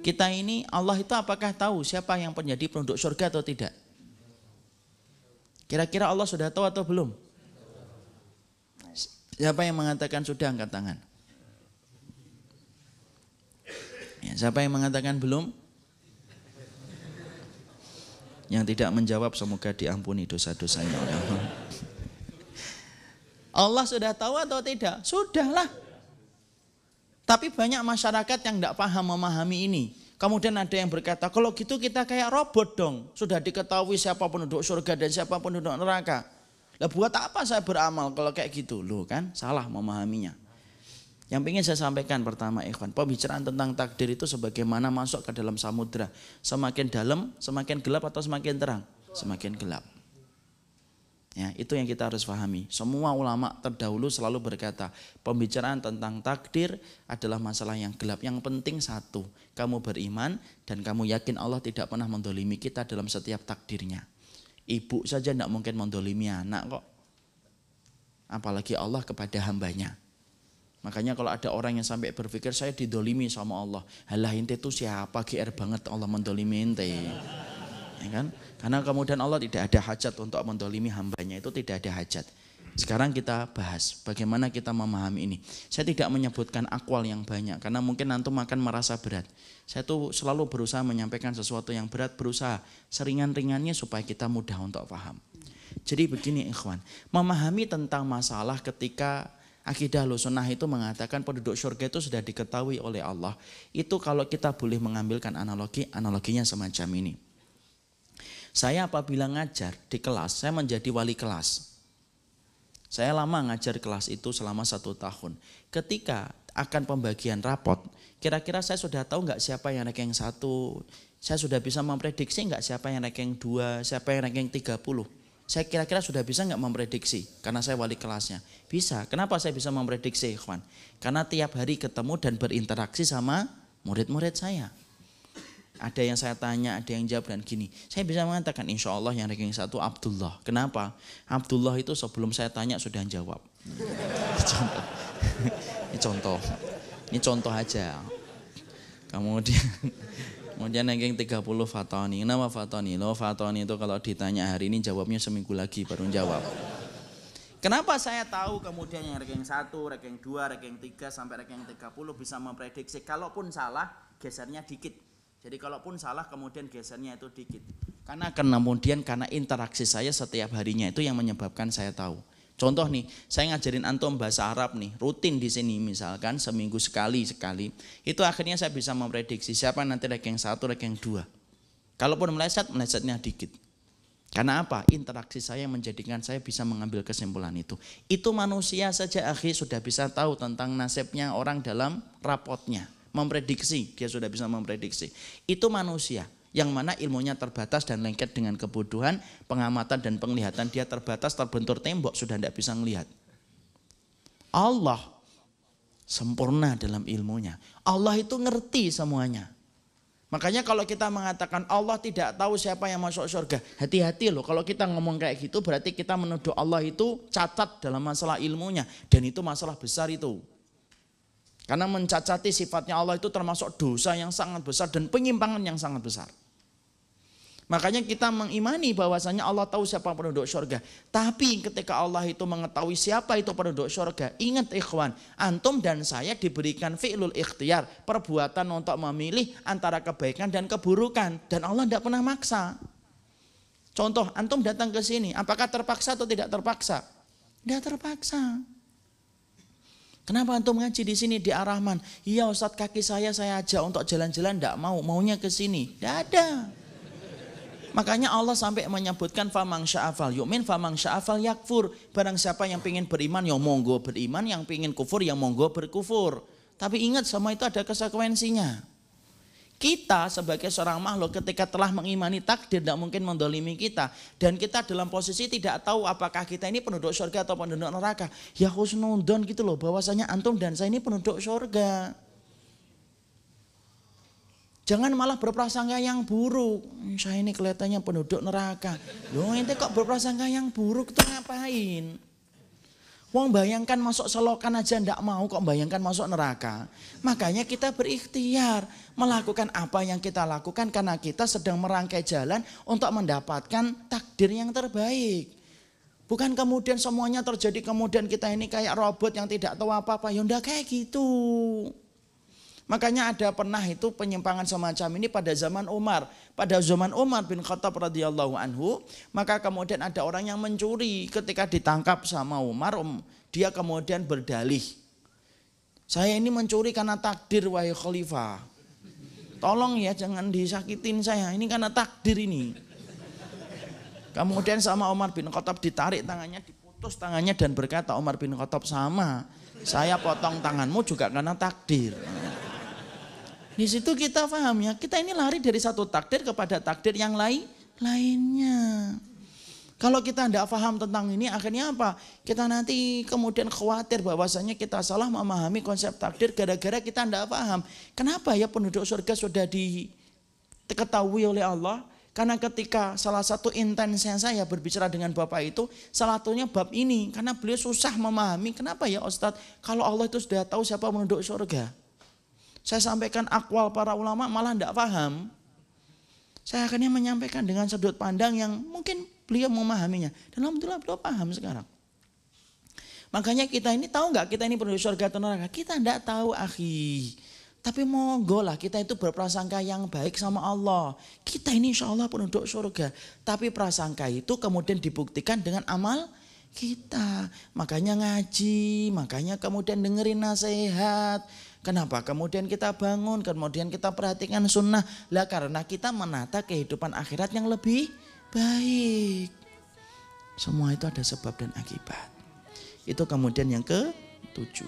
Kita ini Allah itu apakah tahu siapa yang menjadi penduduk surga atau tidak? Kira-kira Allah sudah tahu atau belum? Siapa yang mengatakan sudah, angkat tangan. Ya, siapa yang mengatakan belum? Yang tidak menjawab semoga diampuni dosa-dosanya oleh Allah. Allah sudah tahu atau tidak? Sudahlah. Tapi banyak masyarakat yang tidak paham memahami ini. Kemudian ada yang berkata, kalau gitu kita kayak robot dong. Sudah diketahui siapa penduduk surga dan siapa penduduk neraka. Lah buat apa saya beramal kalau kayak gitu? Loh kan salah memahaminya. Yang ingin saya sampaikan pertama ikhwan, pembicaraan tentang takdir itu sebagaimana masuk ke dalam samudra. Semakin dalam, semakin gelap atau semakin terang? Semakin gelap. Ya, itu yang kita harus pahami. Semua ulama terdahulu selalu berkata, pembicaraan tentang takdir adalah masalah yang gelap. Yang penting satu, kamu beriman dan kamu yakin Allah tidak pernah mendolimi kita dalam setiap takdirnya. Ibu saja tidak mungkin mendolimi anak kok. Apalagi Allah kepada hambanya. Makanya kalau ada orang yang sampai berpikir saya didolimi sama Allah. Halah ente itu siapa, GR banget Allah mendolimi ente. Ya kan? Karena kemudian Allah tidak ada hajat untuk mendolimi hambanya, itu tidak ada hajat. Sekarang kita bahas bagaimana kita memahami ini. Saya tidak menyebutkan akwal yang banyak karena mungkin antum akan merasa berat. Saya tuh selalu berusaha menyampaikan sesuatu yang berat, berusaha seringan-ringannya supaya kita mudah untuk paham. Jadi begini ikhwan, memahami tentang masalah ketika akidah Ahlussunnah itu mengatakan penduduk surga itu sudah diketahui oleh Allah. Itu kalau kita boleh mengambilkan analoginya semacam ini. Saya apabila ngajar di kelas, saya menjadi wali kelas. Saya lama ngajar kelas itu selama 1 tahun. Ketika akan pembagian rapot, kira-kira saya sudah tahu nggak siapa yang ranking 1? Saya sudah bisa memprediksi nggak siapa yang ranking 2, siapa yang ranking 30? Saya kira-kira sudah bisa nggak memprediksi karena saya wali kelasnya? Bisa. Kenapa saya bisa memprediksi, ikhwan? Karena tiap hari ketemu dan berinteraksi sama murid-murid saya. Ada yang saya tanya, ada yang jawab dan gini. Saya bisa mengatakan insya Allah yang ranking 1 Abdullah. Kenapa? Abdullah itu sebelum saya tanya sudah jawab. Ini contoh aja. Kemudian ranking 30 Fatoni. Kenapa Fatoni? Loh Fatoni itu kalau ditanya hari ini jawabnya seminggu lagi baru jawab. Kenapa saya tahu kemudian yang ranking 1, ranking 2, ranking 3 sampai ranking 30 bisa memprediksi. Kalaupun salah gesernya dikit. Jadi kalaupun salah kemudian gesernya itu dikit. Karena kemudian karena interaksi saya setiap harinya itu yang menyebabkan saya tahu. Contoh nih, saya ngajarin antum bahasa Arab nih, rutin di sini misalkan seminggu sekali. Itu akhirnya saya bisa memprediksi siapa nanti ranking 1, ranking 2. Kalaupun melesetnya dikit. Karena apa? Interaksi saya menjadikan saya bisa mengambil kesimpulan itu. Itu manusia saja akhirnya sudah bisa tahu tentang nasibnya orang dalam rapotnya. Memprediksi, dia sudah bisa memprediksi. Itu manusia yang mana ilmunya terbatas dan lengket dengan kebodohan, pengamatan dan penglihatan dia terbatas, terbentur tembok sudah tidak bisa melihat. Allah sempurna dalam ilmunya. Allah itu ngerti semuanya. Makanya kalau kita mengatakan Allah tidak tahu siapa yang masuk surga, hati-hati loh. Kalau kita ngomong kayak gitu berarti kita menuduh Allah itu cacat dalam masalah ilmunya. Dan itu masalah besar itu. Karena mencacati sifatnya Allah itu termasuk dosa yang sangat besar dan penyimpangan yang sangat besar. Makanya kita mengimani bahwasanya Allah tahu siapa penduduk surga. Tapi ketika Allah itu mengetahui siapa itu penduduk surga, ingat ikhwan, antum dan saya diberikan fi'lul ikhtiyar, perbuatan untuk memilih antara kebaikan dan keburukan. Dan Allah tidak pernah maksa. Contoh, antum datang ke sini, apakah terpaksa atau tidak terpaksa? Tidak terpaksa. Kenapa antum ngaji di sini di Ar-Rahman? Iya Ustadz, kaki saya ajak untuk jalan-jalan, tidak mau, maunya ke sini. Tidak ada. Makanya Allah sampai menyebutkan famang sya'afal yu'min, famang sya'afal yakfur. Barang siapa yang ingin beriman, ya monggo beriman. Yang ingin kufur, ya monggo berkufur. Tapi ingat semua itu ada konsekuensinya. Kita sebagai seorang makhluk ketika telah mengimani takdir tidak mungkin mendolimi kita. Dan kita dalam posisi tidak tahu apakah kita ini penduduk surga atau penduduk neraka. Ya husnudon gitu loh, bahwasanya antum dan saya ini penduduk surga. Jangan malah berprasangka yang buruk. Saya ini kelihatannya penduduk neraka. Loh ente kok berprasangka yang buruk itu ngapain? Wong bayangkan masuk selokan aja ndak mau, kok bayangkan masuk neraka. Makanya kita berikhtiar melakukan apa yang kita lakukan karena kita sedang merangkai jalan untuk mendapatkan takdir yang terbaik. Bukan kemudian semuanya terjadi kemudian kita ini kayak robot yang tidak tahu apa-apa. Ya ndak kayak gitu. Makanya ada pernah itu penyimpangan semacam ini pada zaman Umar. Pada zaman Umar bin Khattab radhiyallahu anhu, maka kemudian ada orang yang mencuri. Ketika ditangkap sama Umar, dia kemudian berdalih. Saya ini mencuri karena takdir wahai khalifah. Tolong ya jangan disakitin saya, ini karena takdir ini. Kemudian sama Umar bin Khattab ditarik tangannya, diputus tangannya dan berkata, Umar bin Khattab sama, saya potong tanganmu juga karena takdir. Di situ kita paham ya, kita ini lari dari satu takdir kepada takdir yang lainnya. Kalau kita tidak paham tentang ini, akhirnya apa? Kita nanti kemudian khawatir bahwasanya kita salah memahami konsep takdir gara-gara kita tidak paham. Kenapa ya penduduk surga sudah diketahui oleh Allah? Karena ketika salah satu intensnya saya berbicara dengan Bapak itu, salah satunya bab ini. Karena beliau susah memahami, kenapa ya Ustadz? Kalau Allah itu sudah tahu siapa penduduk surga. Saya sampaikan akwal para ulama malah tidak paham. Saya akhirnya menyampaikan dengan sudut pandang yang mungkin beliau memahaminya. Dan alhamdulillah beliau paham sekarang. Makanya kita ini tahu nggak kita ini penduduk surga atau neraka? Kita tidak tahu akhi. Tapi monggo lah kita itu berprasangka yang baik sama Allah. Kita ini insya Allah penduduk surga. Tapi prasangka itu kemudian dibuktikan dengan amal kita. Makanya ngaji, makanya kemudian dengerin nasihat. Kenapa? Kemudian kita bangun, kemudian kita perhatikan sunnah. Lah karena kita menata kehidupan akhirat yang lebih baik. Semua itu ada sebab dan akibat. Itu kemudian yang ke-7.